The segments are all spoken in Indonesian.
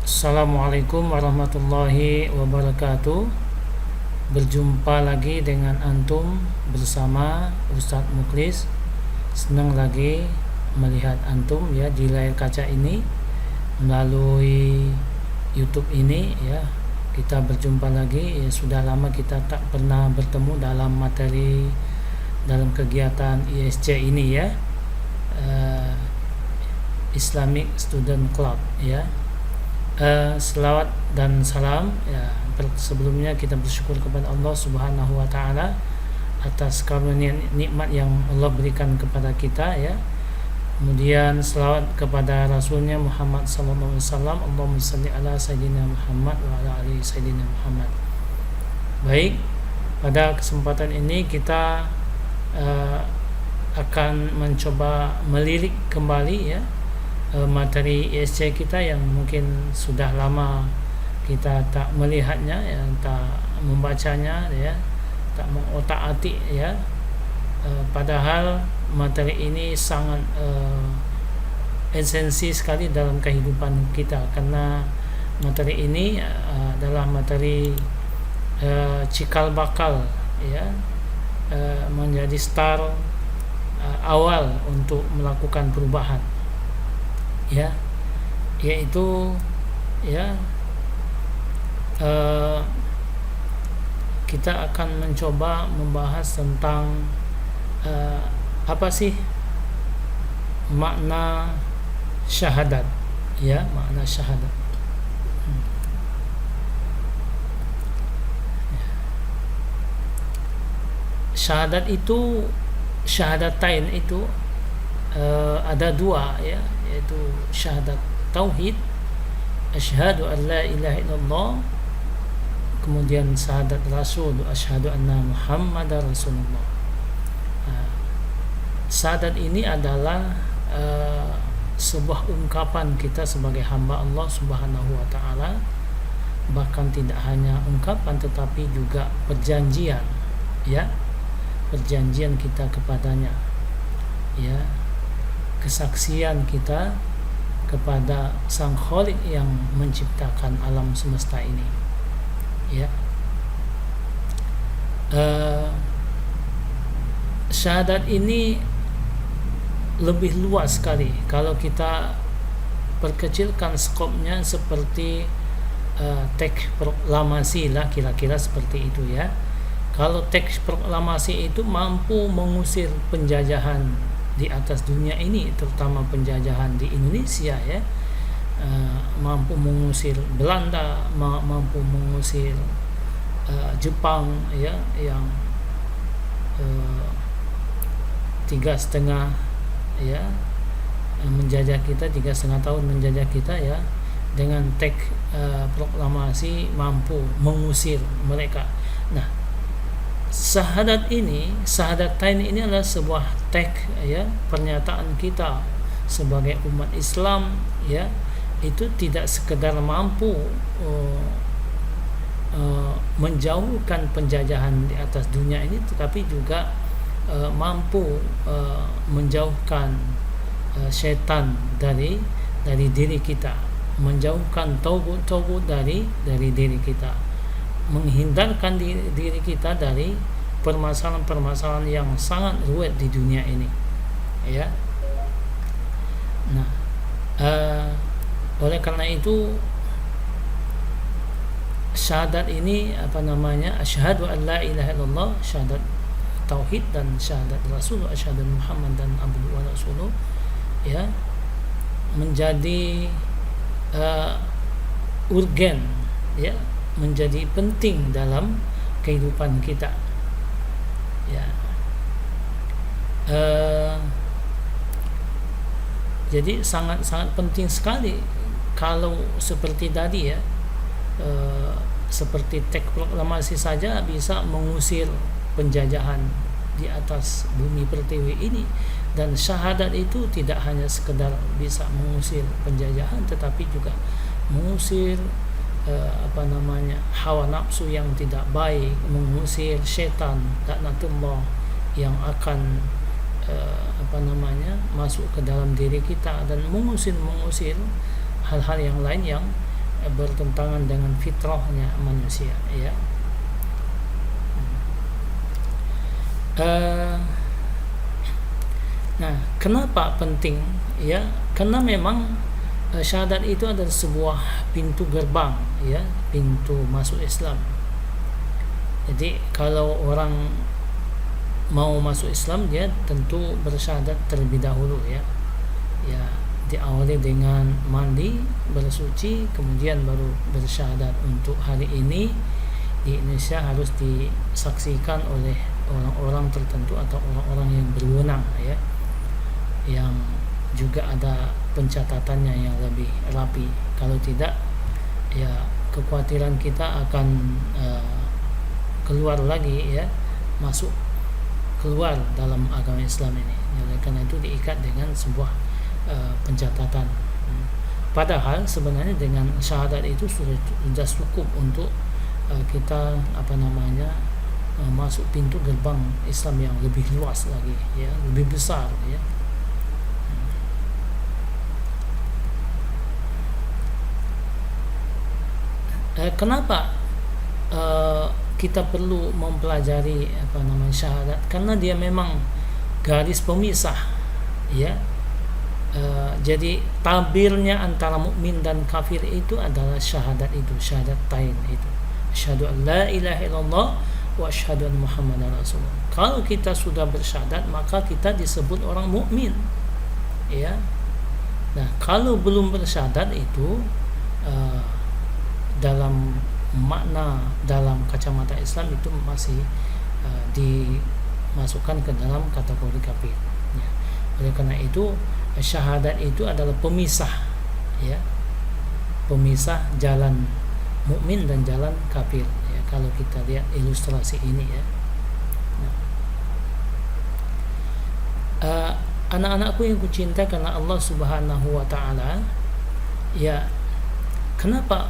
Assalamualaikum warahmatullahi wabarakatuh. Berjumpa lagi dengan antum bersama Ustadz Muklis. Senang lagi melihat antum ya di layar kaca ini melalui YouTube ini ya. Kita berjumpa lagi ya, sudah lama kita tak pernah bertemu dalam materi dalam kegiatan ISC ini ya. Islamic Student Club ya. Selawat dan salam ya. Sebelumnya kita bersyukur kepada Allah Subhanahu wa taala atas karunia nikmat yang Allah berikan kepada kita ya. Kemudian selawat kepada Rasulnya Muhammad sallallahu alaihi wasallam. Allahumma shalli ala sayyidina Muhammad wa ala ali sayyidina Muhammad. Baik, pada kesempatan ini kita akan mencoba melirik kembali ya materi ISC kita yang mungkin sudah lama kita tak melihatnya ya, tak membacanya ya, tak mengotak-atik ya. Padahal materi ini sangat esensi sekali dalam kehidupan kita, karena materi ini adalah materi cikal bakal ya, menjadi start awal untuk melakukan perubahan ya, yaitu ya kita akan mencoba membahas tentang apa sih makna syahadat ya, makna syahadat. Syahadat itu, syahadatain itu ada dua ya, yaitu syahadat tauhid, asyhadu an la ilaha illallah, kemudian syahadat rasul, asyhadu anna muhammadar rasulullah. Syahadat ini adalah sebuah ungkapan kita sebagai hamba Allah Subhanahu wa taala, bahkan tidak hanya ungkapan tetapi juga perjanjian ya, perjanjian kita kepadanya ya, kesaksian kita kepada Sang Khalik yang menciptakan alam semesta ini ya. Syahadat ini lebih luas sekali kalau kita perkecilkan skopnya, seperti teks proklamasi lah, kira-kira seperti itu ya. Kalau teks proklamasi itu mampu mengusir penjajahan di atas dunia ini, terutama penjajahan di Indonesia ya, mampu mengusir Belanda, mampu mengusir Jepang ya, yang 3,5 ya menjajah kita, 3,5 tahun menjajah kita ya. Dengan teks proklamasi mampu mengusir mereka. Nah, syahadat ini, syahadatain ini adalah sebuah teks ya, pernyataan kita sebagai umat Islam ya, itu tidak sekedar mampu menjauhkan penjajahan di atas dunia ini, tetapi juga mampu menjauhkan setan dari diri kita, menjauhkan tauhid dari diri kita, menghindarkan diri kita dari permasalahan-permasalahan yang sangat ruwet di dunia ini ya. Nah, oleh karena itu syahadat ini asyhadu an la ilaha illallah, syahadat tauhid, dan syahadat rasul, asyhadu Muhammad dan abduhu wa rasuluh ya, menjadi urgen ya, menjadi penting dalam kehidupan kita ya. Jadi sangat penting sekali kalau seperti tadi ya, seperti teks proklamasi saja bisa mengusir penjajahan di atas bumi pertiwi ini. Dan syahadat itu tidak hanya sekedar bisa mengusir penjajahan, tetapi juga mengusir hawa nafsu yang tidak baik, mengusir setan laknatullah yang akan masuk ke dalam diri kita, dan mengusir hal-hal yang lain yang bertentangan dengan fitrahnya manusia, ya. Nah, kenapa penting? Ya, karena memang syahadat itu adalah sebuah pintu gerbang, ya, pintu masuk Islam. Jadi kalau orang mau masuk Islam, dia tentu bersyahadat terlebih dahulu, ya. Ya, diawali dengan mandi, bersuci, kemudian baru bersyahadat. Untuk hari ini di Indonesia harus disaksikan oleh orang-orang tertentu atau orang-orang yang berwenang, ya, yang juga ada pencatatannya yang lebih rapi. Kalau tidak, ya kekhawatiran kita akan keluar lagi, ya, masuk keluar dalam agama Islam ini. Oleh karena itu diikat dengan sebuah pencatatan. Padahal sebenarnya dengan syahadat itu sudah cukup untuk kita masuk pintu gerbang Islam yang lebih luas lagi, ya, lebih besar, ya. Kenapa kita perlu mempelajari syahadat? Karena dia memang garis pemisah, ya. Jadi tabirnya antara mukmin dan kafir itu adalah syahadat itu, syahadatain itu. Asyhadu an la ilaha illallah wa asyhadu anna muhammadar rasulullah. Kalau kita sudah bersyahadat, maka kita disebut orang mukmin, ya. Nah, kalau belum bersyahadat itu dalam makna, dalam kacamata Islam itu masih dimasukkan ke dalam kategori kafir, ya. Oleh karena itu syahadat itu adalah pemisah, ya, pemisah jalan mukmin dan jalan kafir, ya, kalau kita lihat ilustrasi ini, ya. Anak-anakku yang kucinta karena Allah Subhanahu wa taala, ya, kenapa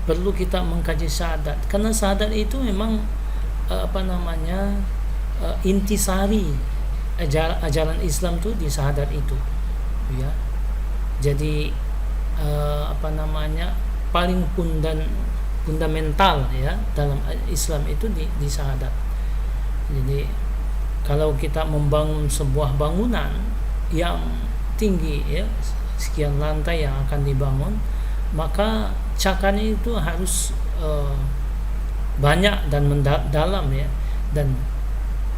perlu kita mengkaji syahadat? Karena syahadat itu memang intisari ajaran Islam tuh di syahadat itu, ya. Jadi paling fundamental, ya, dalam Islam itu di syahadat. Jadi kalau kita membangun sebuah bangunan yang tinggi, ya, sekian lantai yang akan dibangun, maka cakanya itu harus banyak dan mendalam, ya. Dan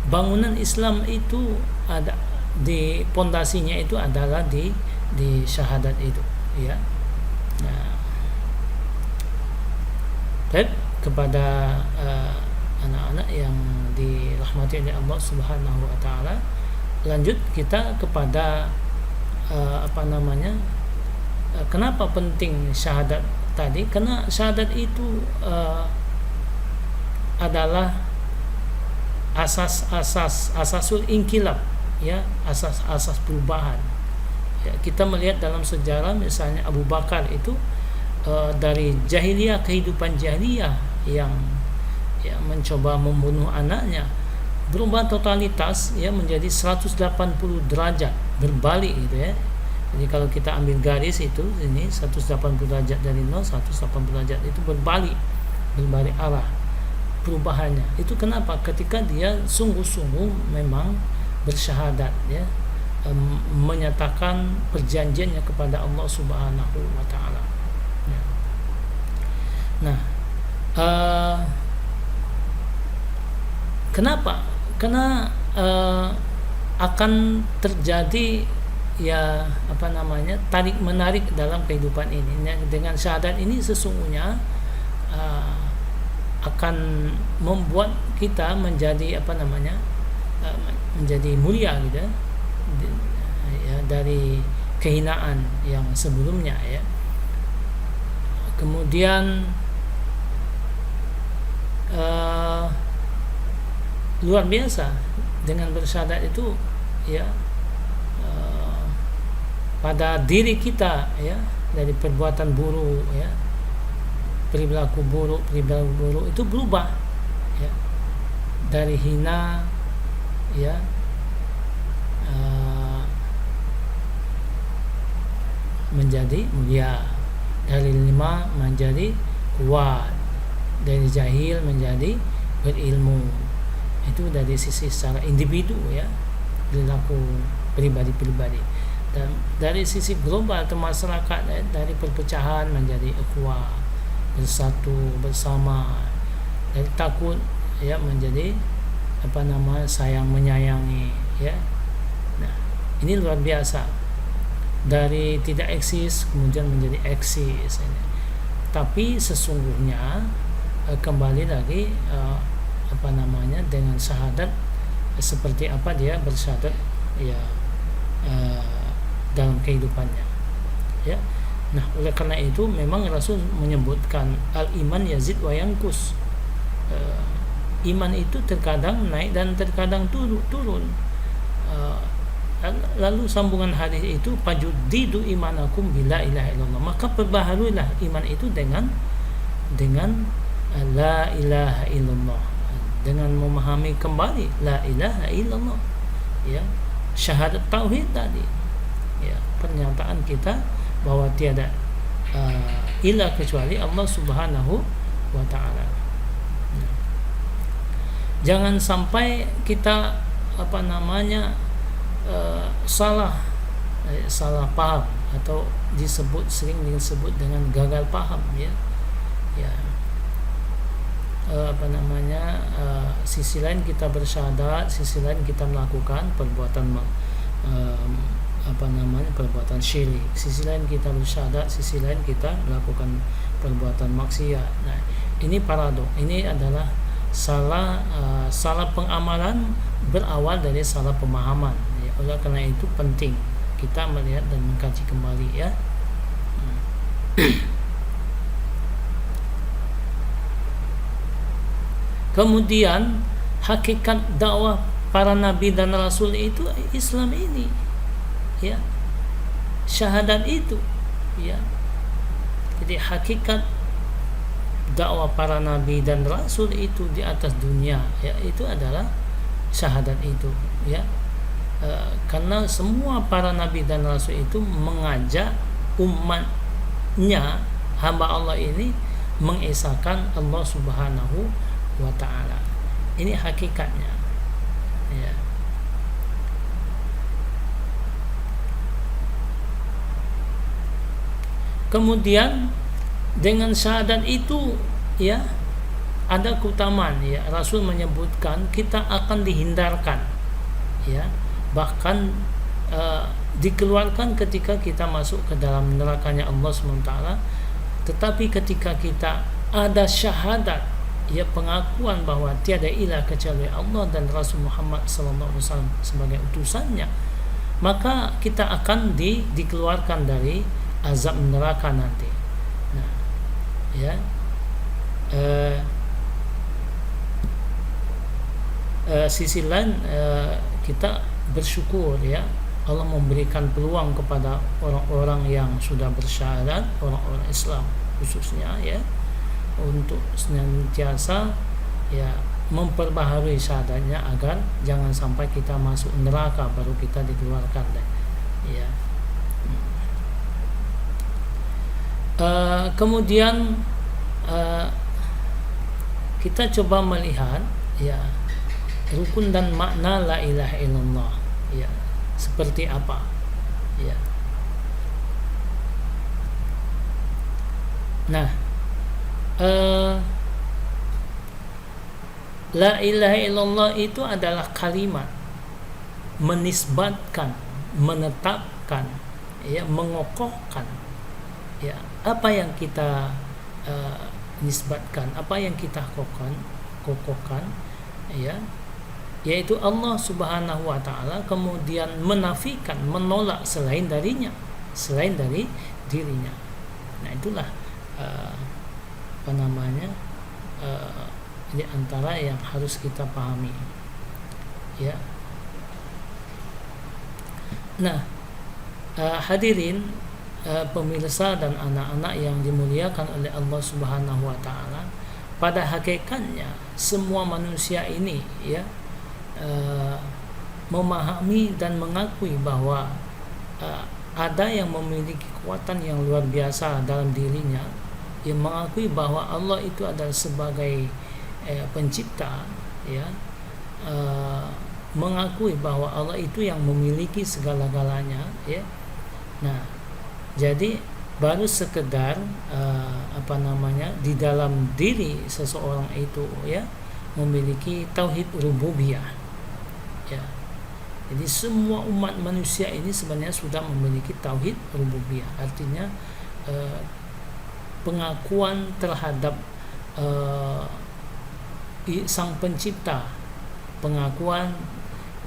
bangunan Islam itu ada di pondasinya itu adalah di syahadat itu, ya. Nah, kepada anak-anak yang dirahmati oleh Allah Subhanahu wa taala, lanjut kita kepada kenapa penting syahadat tadi? Karena syahadat itu adalah asasul inkilab, ya, asas perubahan, ya. Kita melihat dalam sejarah, misalnya Abu Bakar itu dari jahiliyah, kehidupan jahiliyah yang mencoba membunuh anaknya, berubah totalitas, ya, menjadi 180 derajat berbalik, gitu, ya. Jadi kalau kita ambil garis itu, ini 180 derajat dari 0, 180 derajat itu berbalik arah perubahannya. Itu kenapa? Ketika dia sungguh-sungguh memang bersyahadat, ya, menyatakan perjanjiannya kepada Allah Subhanahu wa taala, ya. Nah, kenapa? Karena akan terjadi, ya, tarik menarik dalam kehidupan ini. Dengan syahadat ini sesungguhnya akan membuat kita menjadi menjadi mulia, gitu, ya, dari kehinaan yang sebelumnya, ya. Kemudian luar biasa dengan bersyahadat itu, ya, pada diri kita, ya, dari perbuatan buruk, ya, perilaku buruk itu berubah, ya, dari hina, ya, menjadi mulia. dari lemah menjadi kuat, dari jahil menjadi berilmu. Itu dari sisi secara individu ya, perilaku pribadi-pribadi. Dan dari sisi global atau masyarakat ya, dari perpecahan menjadi ukhuwah, bersatu bersama, dari takut ya menjadi sayang menyayangi ya. Nah, ini luar biasa. Dari tidak eksis kemudian menjadi eksis. Tapi sesungguhnya kembali lagi dengan syahadat seperti apa dia bersyahadat ya dalam kehidupannya ya. Nah, oleh karena itu memang Rasul menyebutkan al-iman yazid wa yanqus. Iman itu terkadang naik dan terkadang turun. Lalu sambungan hadis itu fajuddidu imanakum bila ilaha illallah, maka perbaharuilah iman itu dengan la ilaha illallah, dengan memahami kembali la ilaha illallah ya, syahadat tauhid tadi ya, pernyataan kita bahwa tiada ilah kecuali Allah Subhanahu wa taala. Jangan sampai kita salah paham atau sering disebut dengan gagal paham ya. Sisi lain kita bersyahadat, sisi lain kita melakukan perbuatan perbuatan syirik, sisi lain kita bersyahadat, sisi lain kita melakukan perbuatan maksiat. Nah, ini paradok, ini adalah salah pengamalan berawal dari salah pemahaman ya. Oleh karena itu penting kita melihat dan mengkaji kembali ya. Kemudian hakikat dakwah para nabi dan rasul itu Islam ini ya, syahadat itu ya. Jadi hakikat dakwah para nabi dan rasul itu di atas dunia ya, itu adalah syahadat itu ya. Karena semua para nabi dan rasul itu mengajak umatnya, hamba Allah ini mengesahkan Allah Subhanahu wa ta'ala. Ini hakikatnya ya. Kemudian dengan syahadat itu ya ada keutamaan ya. Rasul menyebutkan kita akan dihindarkan ya, bahkan dikeluarkan ketika kita masuk ke dalam nerakanya Allah SWT. Tetapi ketika kita ada syahadat ya, pengakuan bahwa tiada ilah kecuali Allah dan Rasul Muhammad SAW sebagai utusannya, maka kita akan dikeluarkan dari azab neraka nanti. Nah, ya, sisi lain kita bersyukur ya, Allah memberikan peluang kepada orang-orang yang sudah bersyahadat, orang-orang Islam khususnya ya, untuk senantiasa ya memperbaharui syahadatnya agar jangan sampai kita masuk neraka baru kita dikeluarkan ya. Kemudian kita coba melihat ya rukun dan makna la ilaha illallah ya seperti apa ya. Nah, la ilaha illallah itu adalah kalimat menisbatkan, menetapkan ya, mengokohkan ya apa yang kita nisbatkan, apa yang kita kokohkan ya, yaitu Allah Subhanahu wa ta'ala, kemudian menafikan, menolak selain dari dirinya. Nah, itulah ini antara yang harus kita pahami ya. Nah, hadirin pemirsa dan anak-anak yang dimuliakan oleh Allah Subhanahu wa ta'ala, pada hakikatnya semua manusia ini ya memahami dan mengakui bahwa ada yang memiliki kekuatan yang luar biasa dalam dirinya, yang mengakui bahwa Allah itu adalah sebagai pencipta, ya, mengakui bahwa Allah itu yang memiliki segala-galanya, ya. Nah, jadi baru sekedar di dalam diri seseorang itu, ya, memiliki tauhid rububiyah, ya. Jadi semua umat manusia ini sebenarnya sudah memiliki tauhid rububiyah, artinya pengakuan terhadap sang pencipta, pengakuan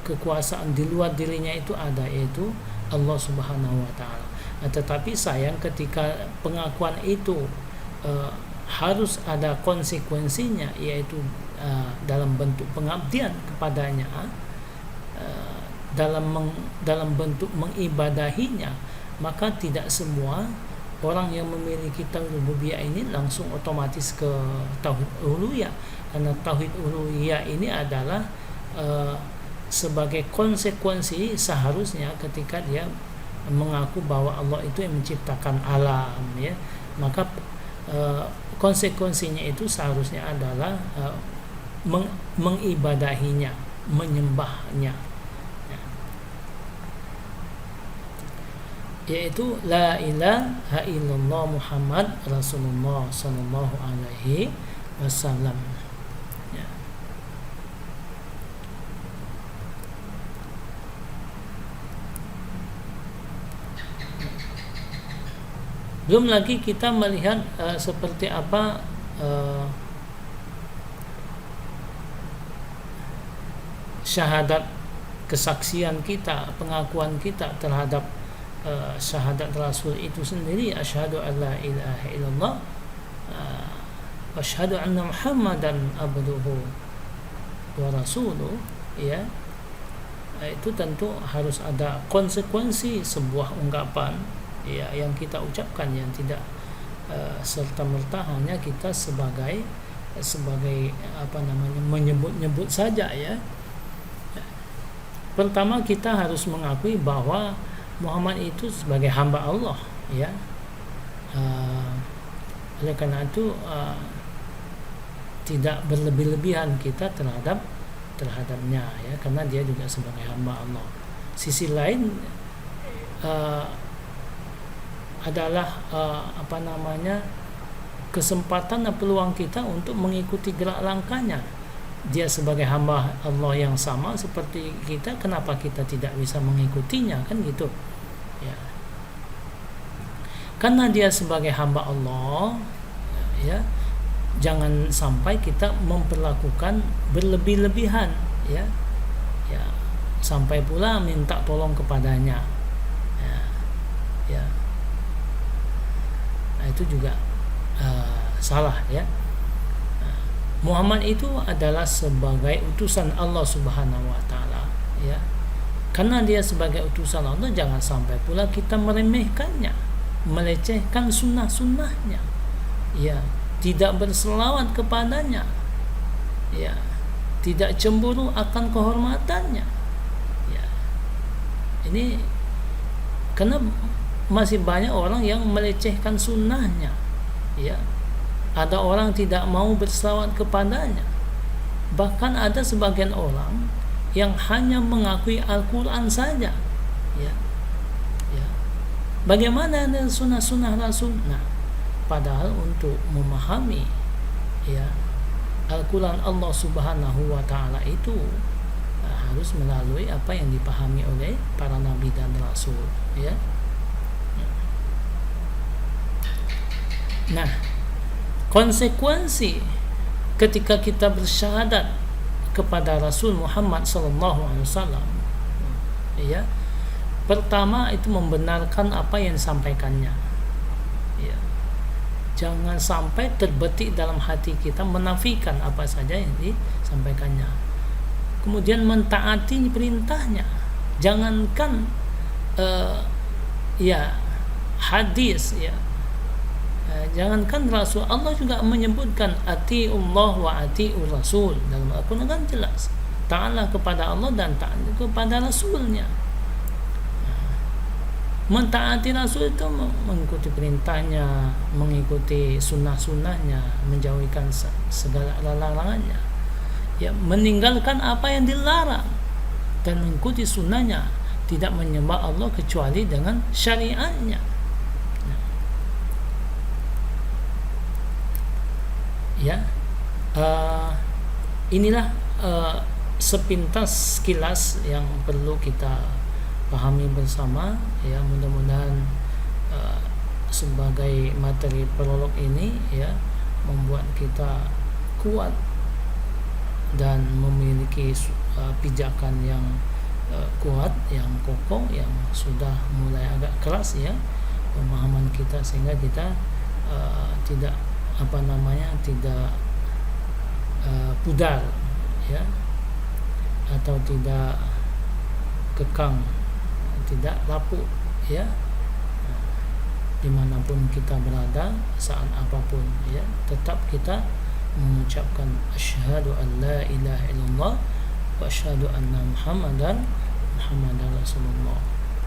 kekuasaan di luar dirinya itu ada, yaitu Allah Subhanahu wa taala. Nah, tetapi sayang ketika pengakuan itu harus ada konsekuensinya, yaitu dalam bentuk pengabdian kepadanya, dalam bentuk mengibadahinya, maka tidak semua orang yang memiliki tauhid rububiyah ini langsung otomatis ke tauhid uluhiyah, karena tauhid uluhiyah ini adalah sebagai konsekuensi seharusnya ketika dia mengaku bahwa Allah itu yang menciptakan alam, ya, maka konsekuensinya itu seharusnya adalah mengibadahinya, menyembahnya, yaitu la ilaha illallah Muhammad Rasulullah sallallahu alaihi wasallam, ya. Belum lagi kita melihat seperti apa syahadat, kesaksian kita, pengakuan kita terhadap syahadat Rasul itu sendiri, asyhadu an la ilaha illallah wa asyhadu anna Muhammadan abduhu wa rasuluh, ya. Itu tentu harus ada konsekuensi sebuah ungkapan, ya, yang kita ucapkan, yang tidak serta-merta hanya kita sebagai menyebut-nyebut saja, ya. Pertama kita harus mengakui bahwa Muhammad itu sebagai hamba Allah, ya. Oleh karena itu tidak berlebih-lebihan kita terhadapnya, ya, karena dia juga sebagai hamba Allah. Sisi lain adalah kesempatan dan peluang kita untuk mengikuti gerak langkahnya. Dia sebagai hamba Allah yang sama seperti kita, kenapa kita tidak bisa mengikutinya, kan gitu, ya. Karena dia sebagai hamba Allah, ya, jangan sampai kita memperlakukan berlebih-lebihan, ya, ya, sampai pula minta tolong kepadanya, ya, ya. Nah, itu juga salah, ya. Muhammad itu adalah sebagai utusan Allah Subhanahu wa taala, ya. Karena dia sebagai utusan Allah, jangan sampai pula kita meremehkannya, melecehkan sunnah-sunnahnya, ya, tidak berselawat kepadanya, ya, tidak cemburu akan kehormatannya, ya. Ini karena masih banyak orang yang melecehkan sunnahnya, ya. Ada orang tidak mau berselawat kepadanya. Bahkan ada sebagian orang yang hanya mengakui Al-Quran saja, ya. Ya. Bagaimana dengan sunnah-sunnah Rasul? Nah, padahal untuk memahami, ya, Al-Quran Allah Subhanahu wa taala itu harus melalui apa yang dipahami oleh para nabi dan rasul, ya. Nah, konsekuensi ketika kita bersyahadat kepada Rasul Muhammad SAW, ya, pertama itu membenarkan apa yang disampaikannya, ya. Jangan sampai terbetik dalam hati kita menafikan apa saja yang disampaikannya. Kemudian mentaati perintahnya. Jangankan ya hadis, ya. Jangankan Rasul, Allah juga menyebutkan atiullah wa atiur Rasul. Dalam Al-Quran kan jelas, taatlah kepada Allah dan taat kepada Rasulnya. Mentaati Rasul itu mengikuti perintahnya, mengikuti sunnah-sunnahnya, menjauhikan segala larangannya, ya, meninggalkan apa yang dilarang dan mengikuti sunnahnya, tidak menyembah Allah kecuali dengan syariatnya. Ya, inilah sepintas sekilas yang perlu kita pahami bersama, ya. Mudah-mudahan sebagai materi prolog ini, ya, membuat kita kuat dan memiliki pijakan yang kuat, yang kokoh, yang sudah mulai agak keras, ya, pemahaman kita, sehingga kita tidak tidak pudar, ya, atau tidak kekang, tidak lapuk, ya, dimanapun kita berada, saat apapun, ya, tetap kita mengucapkan asyhadu an la ilaha illallah wa asyhadu anna muhammadan Rasulullah.